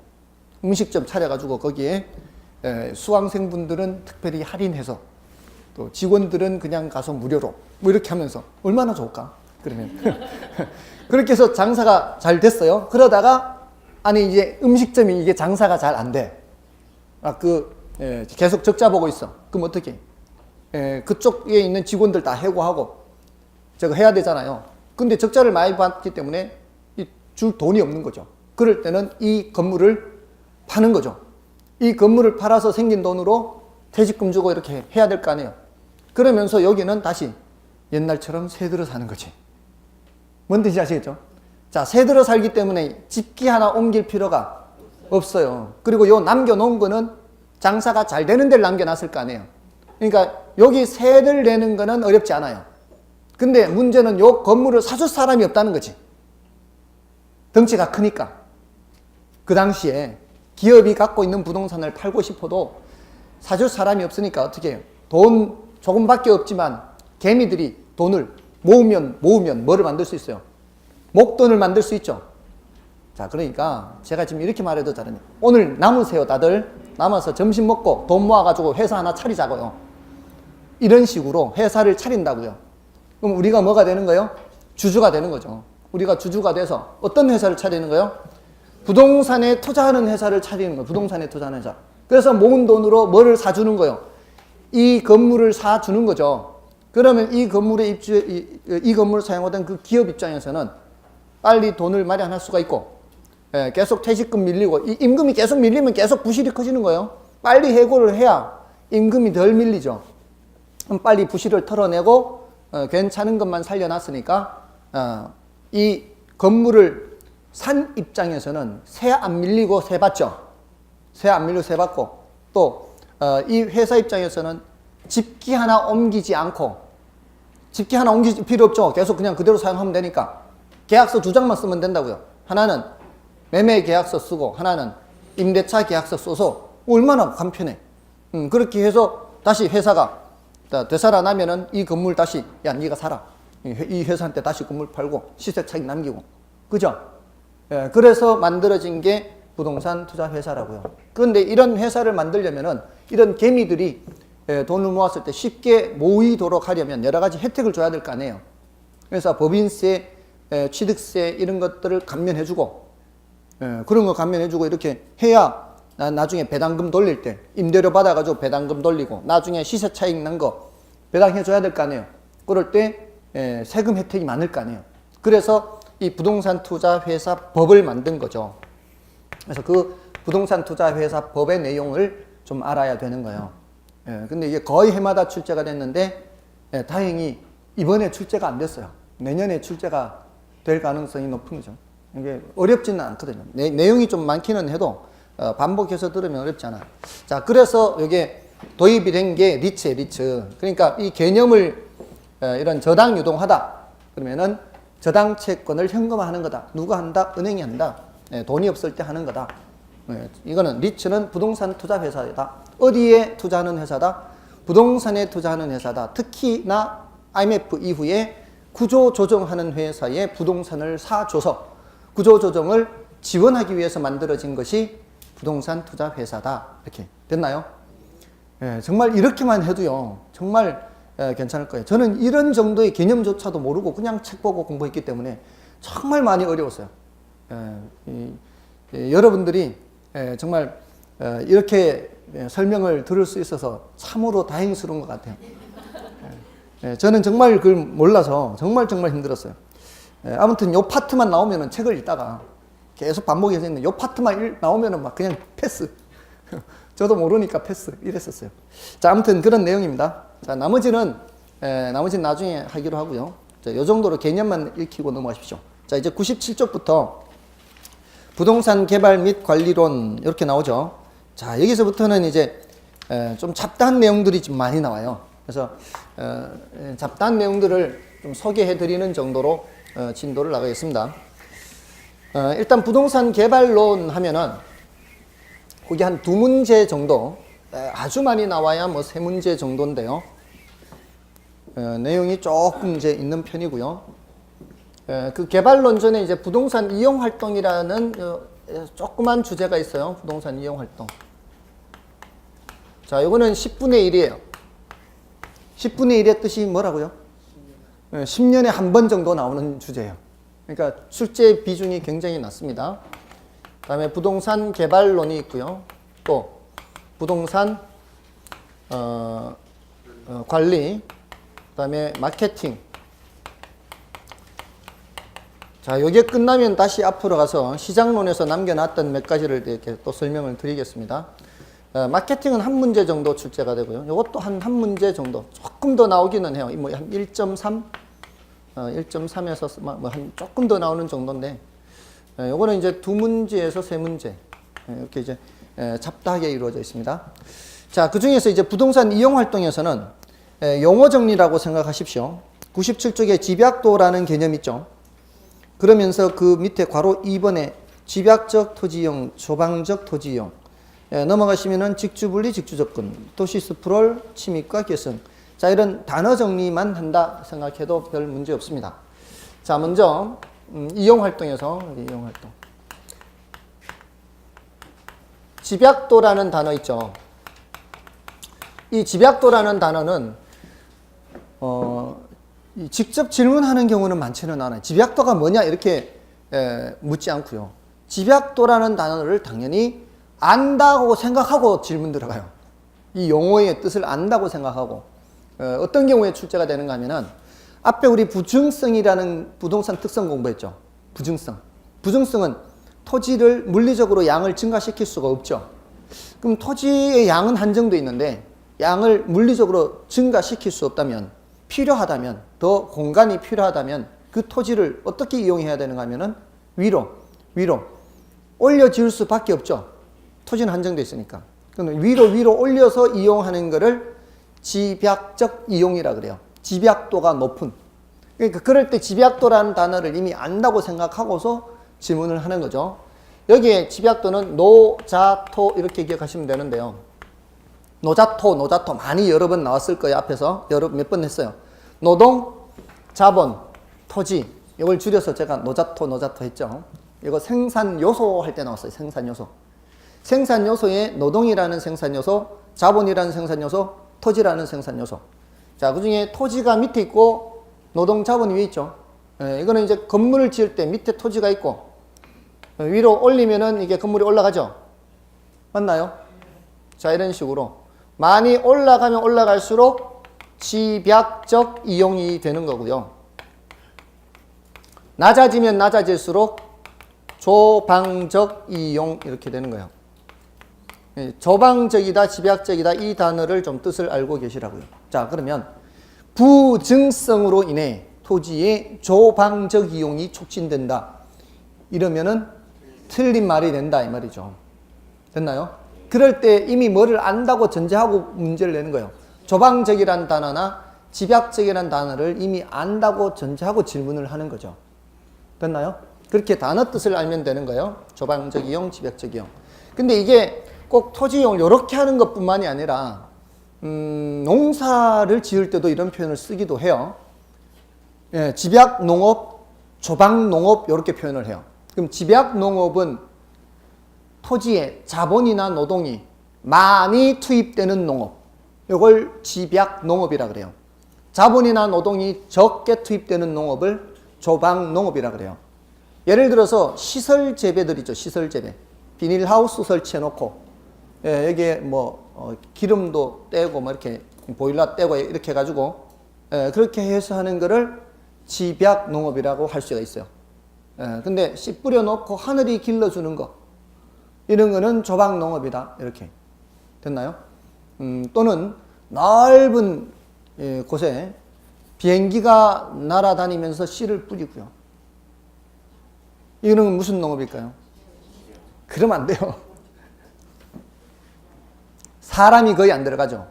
음식점 차려가지고 거기에 수강생분들은 특별히 할인해서 또 직원들은 그냥 가서 무료로 뭐 이렇게 하면서 얼마나 좋을까? 그러면 그렇게 해서 장사가 잘 됐어요. 그러다가 아니 이제 음식점이 이게 장사가 잘 안 돼. 계속 적자 보고 있어. 그럼 어떻게? 그쪽에 있는 직원들 다 해고하고 저거 해야 되잖아요. 근데 적자를 많이 봤기 때문에 줄 돈이 없는 거죠. 그럴 때는 이 건물을 파는 거죠. 이 건물을 팔아서 생긴 돈으로 퇴직금 주고 이렇게 해야 될 거 아니에요. 그러면서 여기는 다시 옛날처럼 새 들어 사는 거지. 뭔 뜻인지 아시겠죠? 자, 새 들어 살기 때문에 집기 하나 옮길 필요가 없어요. 그리고 요 남겨놓은 거는 장사가 잘 되는 데를 남겨놨을 거 아니에요. 그러니까 여기 세를 내는 거는 어렵지 않아요. 근데 문제는 요 건물을 사줄 사람이 없다는 거지. 덩치가 크니까. 그 당시에 기업이 갖고 있는 부동산을 팔고 싶어도 사줄 사람이 없으니까 어떻게 해요? 돈 조금밖에 없지만 개미들이 돈을 모으면 뭐를 만들 수 있어요? 목돈을 만들 수 있죠. 자, 그러니까 제가 지금 이렇게 말해도 잘하네. 오늘 남으세요, 다들. 남아서 점심 먹고 돈 모아가지고 회사 하나 차리자고요. 이런 식으로 회사를 차린다고요. 그럼 우리가 뭐가 되는 거예요? 주주가 되는 거죠. 우리가 주주가 돼서 어떤 회사를 차리는 거예요? 부동산에 투자하는 회사를 차리는 거예요. 부동산에 투자하는 회사. 그래서 모은 돈으로 뭐를 사주는 거예요? 이 건물을 사주는 거죠. 그러면 이 건물에 이 건물을 사용하던 그 기업 입장에서는 빨리 돈을 마련할 수가 있고, 계속 퇴직금 밀리고, 이 임금이 계속 밀리면 계속 부실이 커지는 거예요. 빨리 해고를 해야 임금이 덜 밀리죠. 그럼 빨리 부실을 털어내고, 괜찮은 것만 살려놨으니까, 이 건물을 산 입장에서는 세 안 밀리고 세 받죠. 세 안 밀리고 세 받고, 또, 이 회사 입장에서는 집기 하나 옮기지 않고, 집기 하나 옮길 필요 없죠. 계속 그냥 그대로 사용하면 되니까. 계약서 2장만 쓰면 된다고요. 하나는 매매 계약서 쓰고 하나는 임대차 계약서 써서 얼마나 간편해. 그렇게 해서 다시 회사가 되살아나면은 이 건물 다시 야 네가 사라. 이 회사한테 다시 건물 팔고 시세 차익 남기고. 그죠? 그래서 만들어진 게 부동산 투자 회사라고요. 그런데 이런 회사를 만들려면은 이런 개미들이 돈을 모았을 때 쉽게 모이도록 하려면 여러 가지 혜택을 줘야 될 거 아니에요. 그래서 법인세, 취득세 이런 것들을 감면해주고, 그런 거 감면해주고 이렇게 해야 나중에 배당금 돌릴 때 임대료 받아가지고 배당금 돌리고 나중에 시세 차익 난 거 배당해줘야 될 거 아니에요. 그럴 때 세금 혜택이 많을 거 아니에요. 그래서 이 부동산 투자 회사 법을 만든 거죠. 그래서 그 부동산 투자 회사 법의 내용을 좀 알아야 되는 거예요. 예, 근데 이게 거의 해마다 출제가 됐는데 예, 다행히 이번에 출제가 안 됐어요. 내년에 출제가 될 가능성이 높은 거죠. 이게 어렵지는 않거든요. 내용이 좀 많기는 해도 반복해서 들으면 어렵지 않아요. 자, 그래서 이게 도입이 된 게 리츠예요, 리츠. 그러니까 이 개념을 이런 저당 유동하다 그러면은 저당 채권을 현금화하는 거다. 누가 한다? 은행이 한다. 예, 돈이 없을 때 하는 거다. 예, 이거는 리츠는 부동산 투자 회사이다. 어디에 투자하는 회사다? 부동산에 투자하는 회사다. 특히나 IMF 이후에 구조 조정하는 회사에 부동산을 사줘서 구조 조정을 지원하기 위해서 만들어진 것이 부동산 투자 회사다. 이렇게 됐나요? 예, 정말 이렇게만 해도요. 정말 괜찮을 거예요. 저는 이런 정도의 개념조차도 모르고 그냥 책 보고 공부했기 때문에 정말 많이 어려웠어요. 여러분들이 정말 이렇게 설명을 들을 수 있어서 참으로 다행스러운 것 같아요. 저는 정말 그걸 몰라서 정말 힘들었어요. 아무튼 요 파트만 나오면은 책을 읽다가 계속 반복해서 했는데 요 파트만 나오면은 막 그냥 패스. 저도 모르니까 패스 이랬었어요. 자, 아무튼 그런 내용입니다. 자, 나머지는 나중에 하기로 하고요. 자, 요 정도로 개념만 읽히고 넘어가십시오. 자, 이제 97쪽부터 부동산 개발 및 관리론 이렇게 나오죠. 자, 여기서부터는 이제 좀 잡다한 내용들이 좀 많이 나와요. 그래서 잡다한 내용들을 좀 소개해 드리는 정도로 진도를 나가겠습니다. 일단 부동산 개발론 하면은 거기 한 2문제 정도, 아주 많이 나와야 뭐 3문제 정도인데요. 내용이 조금 이제 있는 편이고요. 그 개발론 전에 이제 부동산 이용 활동이라는 조그만 주제가 있어요. 부동산 이용 활동. 자, 요거는 10분의 1이에요. 10분의 1의 뜻이 뭐라고요? 10년에 한 번 정도 나오는 주제예요. 그러니까 출제 비중이 굉장히 낮습니다. 그 다음에 부동산 개발론이 있고요. 또 부동산 관리, 그 다음에 마케팅. 자, 요게 끝나면 다시 앞으로 가서 시장론에서 남겨놨던 몇 가지를 이렇게 또 설명을 드리겠습니다. 마케팅은 한 문제 정도 출제가 되고요. 요것도 한 문제 정도. 조금 더 나오기는 해요. 뭐 한 1.3? 1.3에서 뭐 한 조금 더 나오는 정도인데, 요거는 이제 2문제에서 3문제. 이렇게 이제 잡다하게 이루어져 있습니다. 자, 그 중에서 이제 부동산 이용 활동에서는 용어 정리라고 생각하십시오. 97쪽에 집약도라는 개념 있죠. 그러면서 그 밑에 괄호 2번에 집약적 토지이용, 소방적 토지이용. 넘어가시면은 직주분리, 직주접근, 도시스프롤, 침입과 개선. 자, 이런 단어 정리만 한다 생각해도 별 문제 없습니다. 자, 먼저 이용활동에서 이용활동. 집약도라는 단어 있죠. 이 집약도라는 단어는 직접 질문하는 경우는 많지는 않아요. 집약도가 뭐냐 이렇게 묻지 않고요. 집약도라는 단어를 당연히 안다고 생각하고 질문 들어가요. 이 용어의 뜻을 안다고 생각하고 어떤 경우에 출제가 되는가 하면은 앞에 우리 부증성이라는 부동산 특성 공부했죠. 부증성. 부증성은 토지를 물리적으로 양을 증가시킬 수가 없죠. 그럼 토지의 양은 한정돼 있는데 양을 물리적으로 증가시킬 수 없다면, 필요하다면, 더 공간이 필요하다면 그 토지를 어떻게 이용해야 되는가 하면은 위로 올려 지을 수밖에 없죠. 토지는 한정돼 있으니까. 그럼 위로 올려서 이용하는 거를 집약적 이용이라 그래요. 집약도가 높은. 그러니까 그럴 때 집약도라는 단어를 이미 안다고 생각하고서 질문을 하는 거죠. 여기에 집약도는 노자토 이렇게 기억하시면 되는데요. 노자토 많이 여러 번 나왔을 거예요. 앞에서 몇 번 했어요. 노동, 자본, 토지. 이걸 줄여서 제가 노자토 했죠. 이거 생산요소 할 때 나왔어요. 생산요소. 생산요소에 노동이라는 생산요소, 자본이라는 생산요소, 토지라는 생산요소. 자, 그 중에 토지가 밑에 있고 노동, 자본이 위에 있죠. 이거는 이제 건물을 지을 때 밑에 토지가 있고 위로 올리면은 이게 건물이 올라가죠. 맞나요? 자, 이런 식으로 많이 올라가면 올라갈수록 집약적 이용이 되는 거고요. 낮아지면 낮아질수록 조방적 이용 이렇게 되는 거예요. 조방적이다, 집약적이다 이 단어를 좀 뜻을 알고 계시라고요. 자, 그러면 부증성으로 인해 토지의 조방적 이용이 촉진된다. 이러면은 틀린 말이 된다 이 말이죠. 됐나요? 그럴 때 이미 뭐를 안다고 전제하고 문제를 내는 거예요. 조방적이란 단어나 집약적이란 단어를 이미 안다고 전제하고 질문을 하는 거죠. 됐나요? 그렇게 단어 뜻을 알면 되는 거예요. 조방적 이용, 집약적 이용. 근데 이게 꼭 토지 이용을 이렇게 하는 것뿐만이 아니라 농사를 지을 때도 이런 표현을 쓰기도 해요. 예, 집약 농업, 조방 농업 이렇게 표현을 해요. 그럼 집약 농업은 토지에 자본이나 노동이 많이 투입되는 농업. 이걸 집약 농업이라 그래요. 자본이나 노동이 적게 투입되는 농업을 조방 농업이라 그래요. 예를 들어서 시설 재배들 있죠. 시설 재배. 비닐하우스 설치해 놓고 예, 여기에 뭐 기름도 떼고 뭐 이렇게 보일러 떼고 이렇게 해가지고 예, 그렇게 해서 하는 거를 집약 농업이라고 할 수가 있어요. 예, 근데 씨 뿌려 놓고 하늘이 길러주는 거 이런 거는 조방 농업이다. 이렇게 됐나요? 또는 넓은 예, 곳에 비행기가 날아다니면서 씨를 뿌리고요. 이거는 무슨 농업일까요? 그러면 안 돼요. 사람이 거의 안 들어가죠.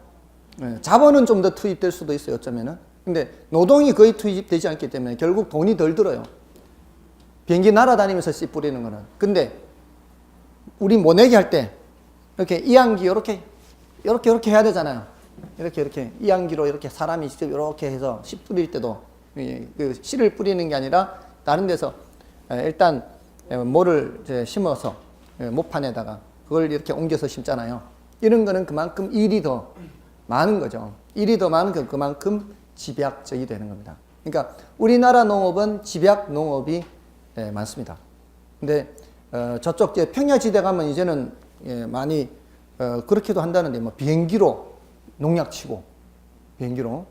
예, 자본은 좀 더 투입될 수도 있어요. 어쩌면은. 근데 노동이 거의 투입되지 않기 때문에 결국 돈이 덜 들어요. 비행기 날아다니면서 씨 뿌리는 거는. 근데 우리 모내기 할 때 이렇게 이항기 이렇게 해야 되잖아요. 이렇게 이항기로 이렇게 사람이 직접 이렇게 해서 씨 뿌릴 때도 그 씨를 뿌리는 게 아니라 다른 데서 일단 모를 심어서 모판에다가 그걸 이렇게 옮겨서 심잖아요. 이런 거는 그만큼 일이 더 많은 거죠. 일이 더 많은 그만큼 집약적이 되는 겁니다. 그러니까 우리나라 농업은 집약 농업이 많습니다. 근데 저쪽 평야지대 가면 이제는 많이 그렇게도 한다는데 뭐 비행기로 농약 치고 비행기로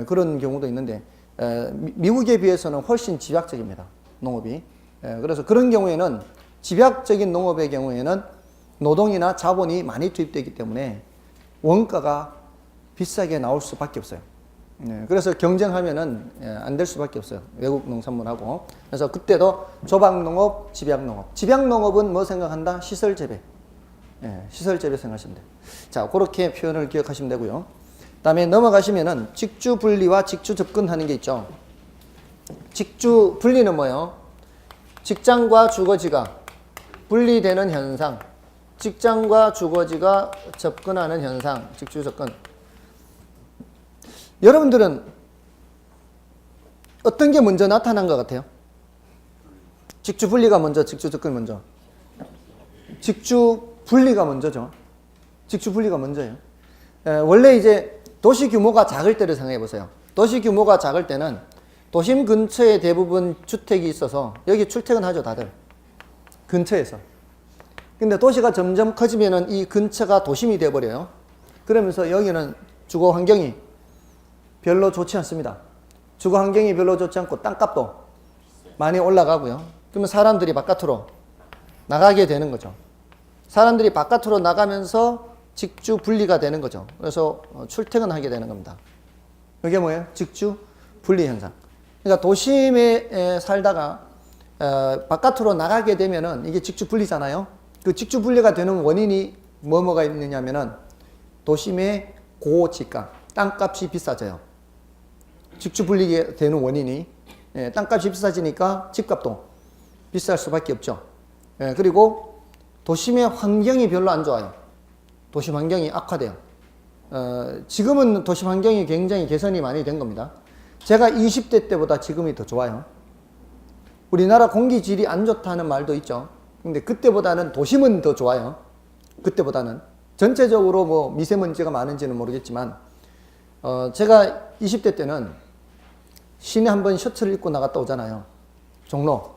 그런 경우도 있는데 미국에 비해서는 훨씬 집약적입니다. 농업이. 그래서 그런 경우에는 집약적인 농업의 경우에는 노동이나 자본이 많이 투입되기 때문에 원가가 비싸게 나올 수밖에 없어요. 그래서 경쟁하면은 안 될 수밖에 없어요. 외국 농산물하고. 그래서 그때도 조방농업, 집약농업. 집약농업은 뭐 생각한다? 시설재배. 시설재배 생각하시면 돼요. 자, 그렇게 표현을 기억하시면 되고요. 다음에 넘어가시면은 직주분리와 직주접근하는 게 있죠. 직주분리는 뭐예요? 직장과 주거지가 분리되는 현상. 직장과 주거지가 접근하는 현상. 직주접근. 여러분들은 어떤 게 먼저 나타난 것 같아요? 직주분리가 먼저, 직주접근 먼저. 직주분리가 먼저죠. 직주분리가 먼저예요. 원래 이제 도시 규모가 작을 때를 생각해 보세요. 도시 규모가 작을 때는 도심 근처에 대부분 주택이 있어서 여기 출퇴근하죠, 다들. 근처에서. 근데 도시가 점점 커지면은 이 근처가 도심이 돼버려요. 그러면서 여기는 주거 환경이 별로 좋지 않습니다. 주거 환경이 별로 좋지 않고 땅값도 많이 올라가고요. 그러면 사람들이 바깥으로 나가게 되는 거죠. 사람들이 바깥으로 나가면서 직주 분리가 되는 거죠. 그래서 출퇴근하게 되는 겁니다. 이게 뭐예요? 직주 분리 현상. 그러니까 도심에 살다가 바깥으로 나가게 되면은 이게 직주 분리잖아요. 그 직주 분리가 되는 원인이 뭐가 있느냐면은 도심의 고지가 땅값이 비싸져요. 직주 분리게 되는 원인이 땅값이 비싸지니까 집값도 비쌀 수밖에 없죠. 그리고 도심의 환경이 별로 안 좋아요. 도심 환경이 악화돼요. 지금은 도심 환경이 굉장히 개선이 많이 된 겁니다. 제가 20대 때보다 지금이 더 좋아요. 우리나라 공기질이 안 좋다는 말도 있죠. 근데 그때보다는 도심은 더 좋아요. 그때보다는. 전체적으로 뭐 미세먼지가 많은지는 모르겠지만, 제가 20대 때는 시내 한번 셔츠를 입고 나갔다 오잖아요. 종로.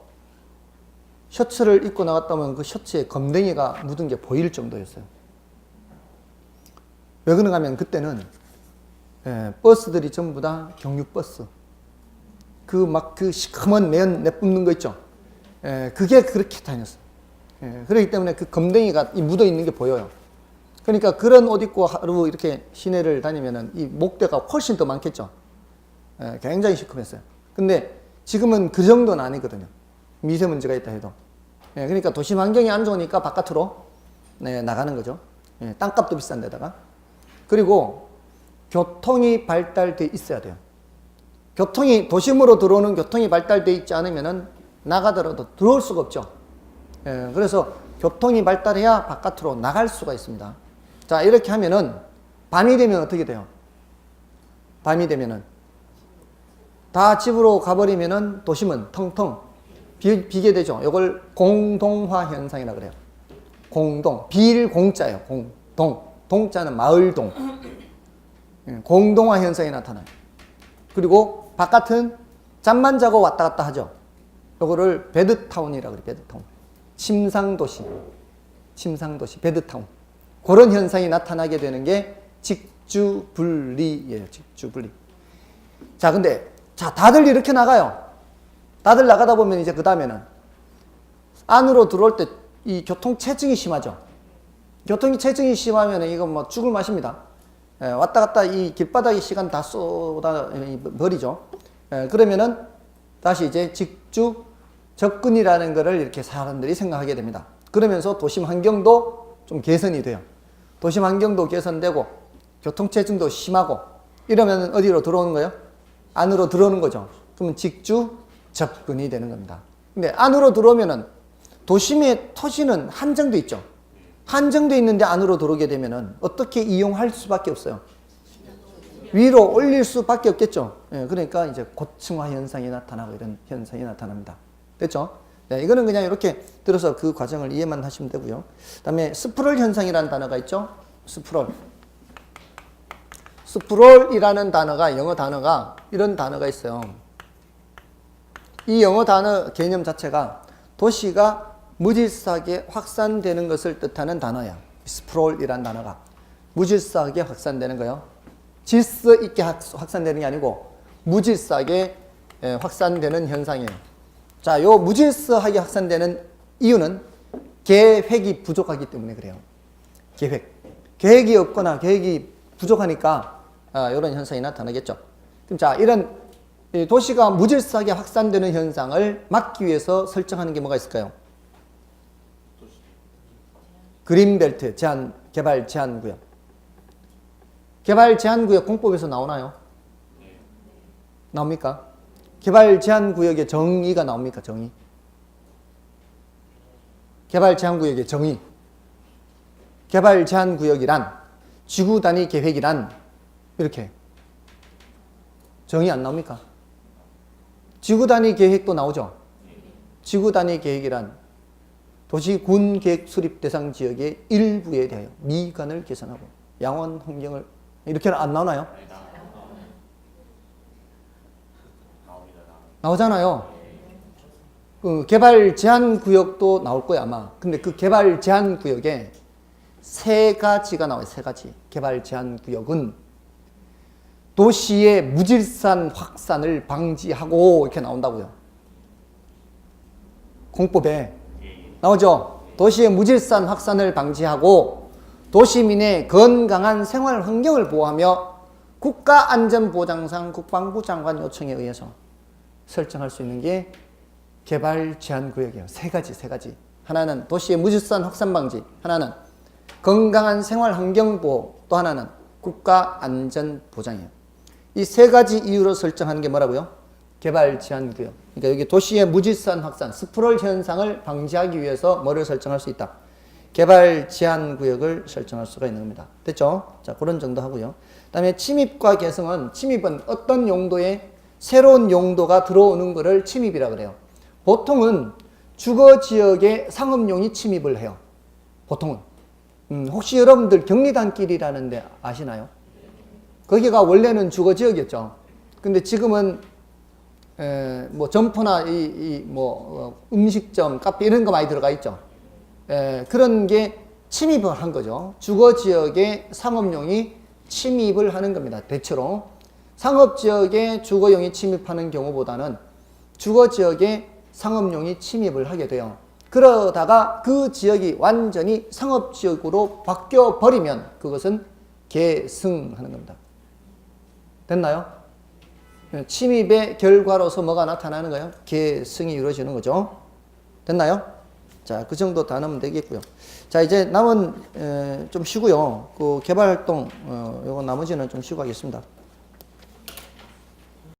셔츠를 입고 나갔다 오면 그 셔츠에 검댕이가 묻은 게 보일 정도였어요. 왜 그런가 하면 그때는 버스들이 전부 다 경유버스. 그 시커먼 면 내뿜는 거 있죠. 그게 그렇게 다녔어요. 그렇기 때문에 그 검댕이가 묻어 있는 게 보여요. 그러니까 그런 옷 입고 하루 이렇게 시내를 다니면은 이 목대가 훨씬 더 많겠죠. 예, 굉장히 시큼했어요. 근데 지금은 그 정도는 아니거든요. 미세먼지가 있다 해도. 예, 그러니까 도심 환경이 안 좋으니까 바깥으로 네, 나가는 거죠. 예, 땅값도 비싼 데다가. 그리고 교통이 발달돼 있어야 돼요. 도심으로 들어오는 교통이 발달돼 있지 않으면은 나가더라도 들어올 수가 없죠. 예, 그래서 교통이 발달해야 바깥으로 나갈 수가 있습니다. 자, 이렇게 하면은 밤이 되면 어떻게 돼요? 밤이 되면은 다 집으로 가버리면은 도심은 텅텅 비게 되죠. 이걸 공동화 현상이라고 그래요. 공동, 빌공자예요. 공동, 동자는 마을동. 공동화 현상이 나타나요. 그리고 바깥은 잠만 자고 왔다 갔다 하죠. 이거를 배드타운이라고 그래요. 배드타운. 침상도시, 배드타운. 그런 현상이 나타나게 되는 게 직주분리예요. 직주분리. 자, 근데 다들 이렇게 나가요. 다들 나가다 보면 이제 그 다음에는 안으로 들어올 때 이 교통체증이 심하죠. 교통체증이 심하면 이거 뭐 죽을 맛입니다. 예, 왔다 갔다 이 길바닥에 시간 다 쏟아 버리죠. 예, 그러면은 다시 이제 직주 접근이라는 거를 이렇게 사람들이 생각하게 됩니다. 그러면서 도심 환경도 좀 개선이 돼요. 도심 환경도 개선되고 교통체증도 심하고 이러면 어디로 들어오는 거예요? 안으로 들어오는 거죠. 그러면 직주 접근이 되는 겁니다. 근데 안으로 들어오면은 도심의 토지는 한정돼 있죠. 한정돼 있는데 안으로 들어오게 되면은 어떻게 이용할 수밖에 없어요. 위로 올릴 수밖에 없겠죠. 예, 그러니까 이제 고층화 현상이 나타나고 이런 현상이 나타납니다. 됐죠? 네, 이거는 그냥 이렇게 들어서 그 과정을 이해만 하시면 되고요. 그다음에 스프롤 현상이라는 단어가 있죠. 스프롤이라는 단어가 영어 단어가 이런 단어가 있어요. 이 영어 단어 개념 자체가 도시가 무질서하게 확산되는 것을 뜻하는 단어야. 스프롤이라는 단어가 무질서하게 확산되는 거요. 질서 있게 확산되는 게 아니고 무질서하게 확산되는 현상이에요. 자, 요 무질서하게 확산되는 이유는 계획이 부족하기 때문에 그래요. 계획이 없거나 계획이 부족하니까 이런 현상이 나타나겠죠. 그럼 자, 이런 도시가 무질서하게 확산되는 현상을 막기 위해서 설정하는 게 뭐가 있을까요? 그린벨트 개발 제한구역. 개발 제한구역 공법에서 나오나요? 나옵니까? 개발 제한구역의 정의가 나옵니까? 정의. 개발 제한구역의 정의. 개발 제한구역이란 지구 단위 계획이란 이렇게 정의 안 나옵니까? 지구 단위 계획도 나오죠. 지구 단위 계획이란 도시군 계획 수립 대상 지역의 일부에 대하여 미관을 개선하고 양원 환경을 이렇게는 안 나오나요? 나오잖아요. 그 개발 제한 구역도 나올 거예요 아마. 근데 그 개발 제한 구역에 세 가지가 나와요. 세 가지. 개발 제한 구역은 도시의 무질서한 확산을 방지하고 이렇게 나온다고요. 공법에 나오죠. 도시의 무질서한 확산을 방지하고 도시민의 건강한 생활 환경을 보호하며 국가안전보장상 국방부 장관 요청에 의해서 설정할 수 있는 게 개발 제한 구역이에요. 세 가지. 하나는 도시의 무질서한 확산 방지, 하나는 건강한 생활 환경 보호, 또 하나는 국가안전보장이에요. 이 세 가지 이유로 설정하는 게 뭐라고요? 개발 제한 구역. 그러니까 여기 도시의 무질서한 확산, 스프롤 현상을 방지하기 위해서 뭐를 설정할 수 있다? 개발 제한 구역을 설정할 수가 있는 겁니다. 됐죠? 자, 그런 정도 하고요. 그다음에 침입과 개성은, 침입은 어떤 용도의 새로운 용도가 들어오는 것을 침입이라고 그래요. 보통은 주거 지역에 상업용이 침입을 해요. 보통은. 혹시 여러분들 경리단길이라는 데 아시나요? 거기가 원래는 주거 지역이었죠. 근데 지금은 뭐 점포나 음식점, 카페 이런 거 많이 들어가 있죠. 그런 게 침입을 한 거죠. 주거 지역에 상업용이 침입을 하는 겁니다. 대체로 상업 지역에 주거용이 침입하는 경우보다는 주거 지역에 상업용이 침입을 하게 돼요. 그러다가 그 지역이 완전히 상업지역으로 바뀌어 버리면 그것은 계승하는 겁니다. 됐나요? 침입의 결과로서 뭐가 나타나는 거예요? 계승이 이루어지는 거죠. 됐나요? 자, 그 정도 다 넣으면 되겠고요. 자, 이제 남은 좀 쉬고요. 그 개발활동 요거 나머지는 좀 쉬고 하겠습니다.